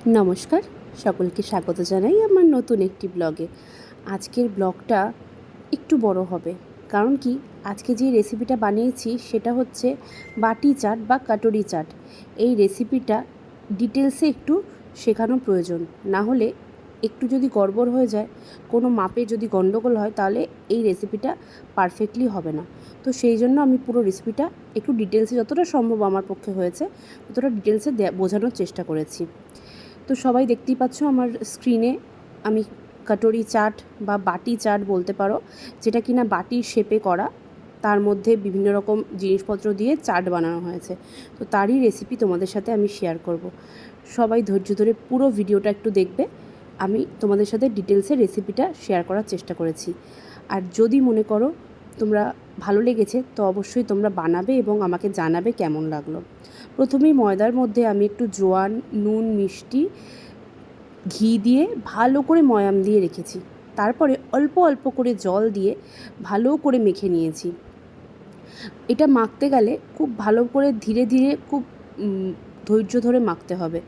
নমস্কার, সকলকে স্বাগত জানাই আমার নতুন একটি ব্লগে। আজকের ব্লগটা একটু বড় হবে, কারণ কি আজকে যে রেসিপিটা বানিয়েছি সেটা হচ্ছে বাটি চাট বা কাটুরি চাট। এই রেসিপিটা ডিটেলসে একটু শেখানো প্রয়োজন, না হলে একটু যদি গড়বড় হয়ে যায়, কোনো মাপে যদি গণ্ডগোল হয়, তাহলে এই রেসিপিটা পারফেক্টলি হবে না। তো সেই জন্য আমি পুরো রেসিপিটা একটু ডিটেলসে যতটা সম্ভব আমার পক্ষে হয়েছে ততটা ডিটেলসে বোঝানোর চেষ্টা করেছি। তো সবাই দেখতেই পাচ্ছ আমার স্ক্রিনে আমি কাটুরি চাট বা বাটি চাট বলতে পারো, যেটা কিনা বাটির শেপে করা, তার মধ্যে বিভিন্ন রকম জিনিসপত্র দিয়ে চাট বানানো হয়েছে। তো তারই রেসিপি তোমাদের সাথে আমি শেয়ার করব। সবাই ধৈর্য ধরে পুরো ভিডিওটা একটু দেখবে। আমি তোমাদের সাথে ডিটেলসে রেসিপিটা শেয়ার করার চেষ্টা করেছি। আর যদি মনে করো তোমরা ভালো লেগেছে, তো অবশ্যই তোমরা বানাবে এবং আমাকে জানাবে কেমন লাগলো। প্রথমেই ময়দার মধ্যে আমি একটু জোয়ান, নুন, মিষ্টি, ঘি দিয়ে ভালো করে ময়াম দিয়ে রেখেছি। তারপরে অল্প অল্প করে জল দিয়ে ভালো করে মেখে নিয়েছি। এটা মাখতে গেলে খুব ভালো করে ধীরে ধীরে খুব ধৈর্য ধরে মাখতে হবে।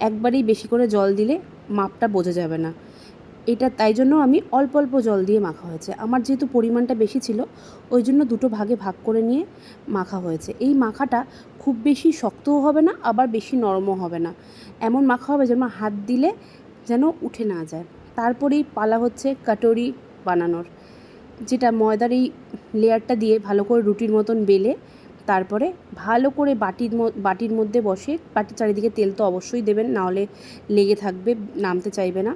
একবারেই বেশি করে জল দিলে মাপটা বোঝা যাবে না। এটা তাই জন্য আমি অল্প অল্প জল দিয়ে মাখা হয়েছে। আমার যেহেতু পরিমাণটা বেশি ছিল, ওই জন্য দুটো ভাগে ভাগ করে নিয়ে মাখা হয়েছে। এই মাখাটা খুব বেশি শক্তও হবে না, আবার বেশি নরমও হবে না। এমন মাখা হবে যেন হাত দিলে যেন উঠে না যায়। তারপরেই পালা হচ্ছে কাটুরি বানানোর, যেটা ময়দার এই লেয়ারটা দিয়ে ভালো করে রুটির মতন বেলে তারপরে ভালো করে বাটির মধ্যে বসে, বাটির চারিদিকে তেল তো অবশ্যই দেবেন, নাহলে লেগে থাকবে, নামতে চাইবে না।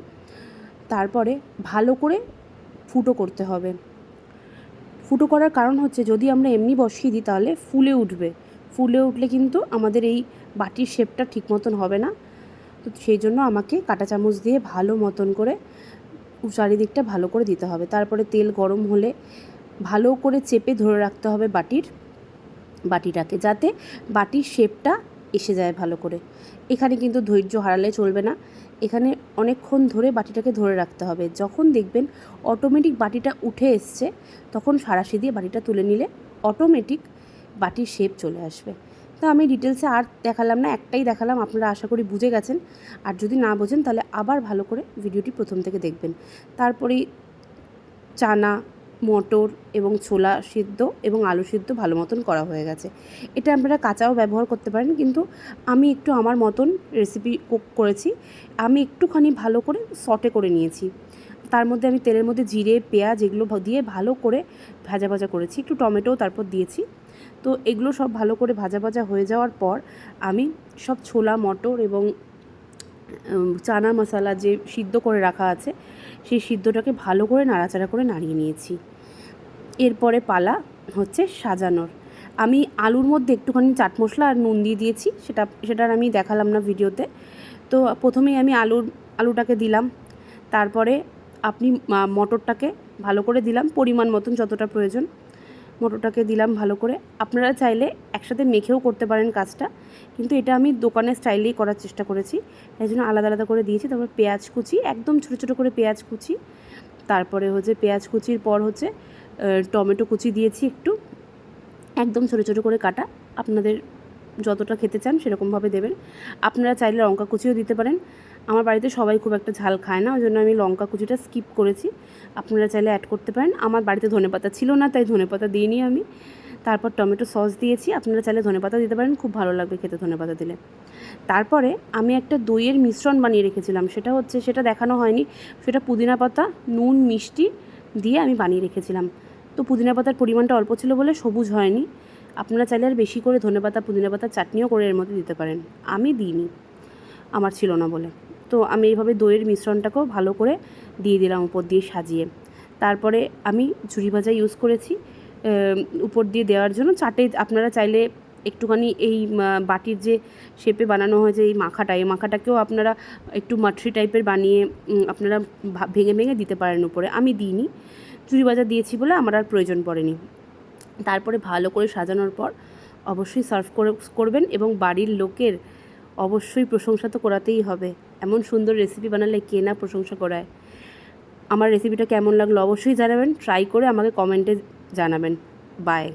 তারপরে ভালো করে ফুটো করতে হবে। ফুটো করার কারণ হচ্ছে, যদি আমরা এমনি বসিয়ে দিই তাহলে ফুলে উঠবে। ফুলে উঠলে কিন্তু আমাদের এই বাটির শেপটা ঠিক মতন হবে না। তো সেই জন্য আমাকে কাঁটা চামচ দিয়ে ভালো মতন করে চারিদিকটা ভালো করে দিতে হবে। তারপরে তেল গরম হলে ভালো করে চেপে ধরে রাখতে হবে বাটিটাকে, যাতে বাটির শেপটা এসে যায় ভালো করে। এখানে কিন্তু ধৈর্য হারালে চলবে না। এখানে অনেকক্ষণ ধরে বাটিটাকে ধরে রাখতে হবে। যখন দেখবেন অটোমেটিক বাটিটা উঠে এসছে, তখন সাঁড়াশি দিয়ে বাটিটা তুলে নিলে অটোমেটিক বাটির শেপ চলে আসবে। তো আমি ডিটেলসে আর দেখালাম না, একটাই দেখালাম, আপনারা আশা করি বুঝে গেছেন। আর যদি না বোঝেন তাহলে আবার ভালো করে ভিডিওটি প্রথম থেকে দেখবেন। তারপরেই চানা, মটর এবং ছোলা সিদ্ধ এবং আলু সিদ্ধ ভালো মতন করা হয়ে গেছে। এটা আপনারা কাঁচাও ব্যবহার করতে পারেন, কিন্তু আমি একটু আমার মতন রেসিপি কুক করেছি। আমি একটুখানি ভালো করে সটে করে নিয়েছি। তার মধ্যে আমি তেলের মধ্যে জিরে, পেঁয়াজ এগুলো দিয়ে ভালো করে ভাজা করেছি। একটু টমেটোও তারপর দিয়েছি। তো এগুলো সব ভালো করে ভাজা হয়ে যাওয়ার পর আমি সব ছোলা, মটর এবং চানা মশলা যে সিদ্ধ করে রাখা আছে, সেই সিদ্ধটাকে ভালো করে নাড়াচাড়া করে নাড়িয়ে নিয়েছি। এরপরে পালা হচ্ছে সাজানোর। আমি আলুর মধ্যে একটুখানি চাট মশলা আর নুন দিয়ে দিয়েছি, সেটার আমি দেখালাম না ভিডিওতে। তো প্রথমেই আমি আলুটাকে দিলাম। তারপরে আপনি মটরটাকে ভালো করে দিলাম, পরিমাণ মতন যতটা প্রয়োজন মটরটাকে দিলাম ভালো করে। আপনারা চাইলে একসাথে মেখেও করতে পারেন কাজটা, কিন্তু এটা আমি দোকানের স্টাইলেই করার চেষ্টা করেছি, তাই জন্য আলাদা আলাদা করে দিয়েছি। তারপর পেঁয়াজ কুচি, একদম ছোটো ছোটো করে পেঁয়াজ কুচি। তারপরে হচ্ছে পেঁয়াজ কুচির পর হচ্ছে টমেটো কুচি দিয়েছি একটু, একদম ছোটো ছোটো করে কাটা। আপনাদের যতটা খেতে চান সেরকমভাবে দেবেন। আপনারা চাইলে লঙ্কা কুচিও দিতে পারেন। আমার বাড়িতে সবাই খুব একটা ঝাল খায় না, ওই জন্য আমি লঙ্কা কুচিটা স্কিপ করেছি। আপনারা চাইলে অ্যাড করতে পারেন। আমার বাড়িতে ধনেপাতা ছিল না, তাই ধনেপাতা দিইনি আমি। তারপর টমেটো সস দিয়েছি, আপনারা চাইলে ধনেপাতা দিতে পারেন, খুব ভালো লাগবে খেতে ধনেপাতা দিলে। তারপরে আমি একটা দইয়ের মিশ্রণ বানিয়ে রেখেছিলাম, সেটা দেখানো হয়নি। সেটা পুদিনা পাতা, নুন, মিষ্টি দিয়ে আমি বানিয়ে রেখেছিলাম। তো পুদিনা পাতার পরিমাণটা অল্প ছিল বলে সবুজ হয়নি। আপনারা চাইলে আর বেশি করে ধনেপাতা, পুদিনা পাতার চাটনিও করে এর মধ্যে দিতে পারেন। আমি দিইনি, আমার ছিল না বলে। তো আমি এইভাবে দইয়ের মিশ্রণটাকেও ভালো করে দিয়ে দিলাম উপর দিয়ে সাজিয়ে। তারপরে আমি ঝুরি ভাজা ইউজ করেছি উপর দিয়ে দেওয়ার জন্য। চাটে আপনারা চাইলে একটুখানি এই বাটির যে শেপে বানানো হয়েছে এই মাখাটাকেও আপনারা একটু মাঠরি টাইপের বানিয়ে আপনারা ভেঙে ভেঙে দিতে পারেন উপরে। আমি দিইনি, ঝুরি ভাজা দিয়েছি বলে আমার আর প্রয়োজন পড়েনি। তারপরে ভালো করে সাজানোর পর অবশ্যই সার্ভ করবেন, এবং বাড়ির লোকের অবশ্যই প্রশংসা তো করাতেই হবে। এমন সুন্দর রেসিপি বানালে কে না প্রশংসা করায়। আমার রেসিপিটা কেমন লাগলো অবশ্যই জানাবেন, ট্রাই করে আমাকে কমেন্টে জানাবেন। বাই।